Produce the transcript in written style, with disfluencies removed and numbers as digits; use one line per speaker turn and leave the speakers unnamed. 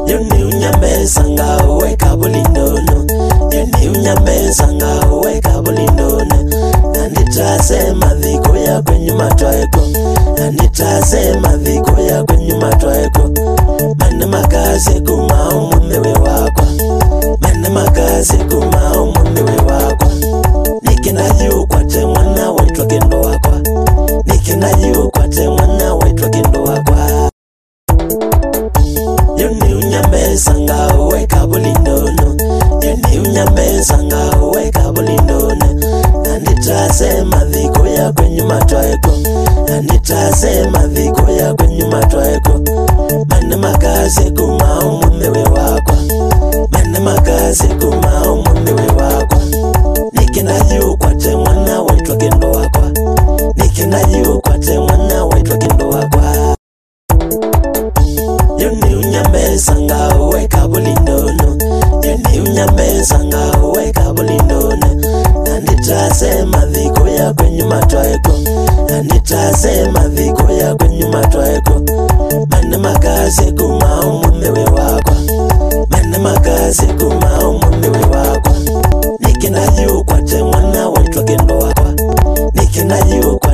Yoni unyambeza nga uweka bulindono. Yoni unyambeza nga uweka bulindono. Nanitasema dhiko ya kwenye matwaeko. Nanitasema dhiko ya kwenye matwaeko. Mane makazi kumao mumewe wakwa. Mane makazi kumao mumewe wakwa. Nikina yu kwa te mwana wetu kendo wakwa. Nikina yu kwa te mwana wetu kendo wakwa. Yoni unyambeza nga uweka bulindono. Yoni unyambeza nga uweka bulindono. Nanitasema dhiko ya kwenye matwaeko. Nanitasema dhiko ya kwenye matwaeko. Mane makazi kumao mumewe wakwa. Mane makazi kumao mumewe wakwa. Nikina yu kwa te mwana wetu kendo wakwa. Nikina yu kwa te mwana wetu kendo wakwa. Yoni unyambeza nga uweka bulindono. Yoni unyambeza nga uweka bulindono. Nanitasema dhiko ya kwenye matwaeko. Nanitasema dhiko ya kwenye matwaeko. Mane makazi kumao mumewe wakwa. Mane makazi kumao mumewe wakwa. Nikina yu kwa te mwana wetu kendo wakwa. Nikina yu kwa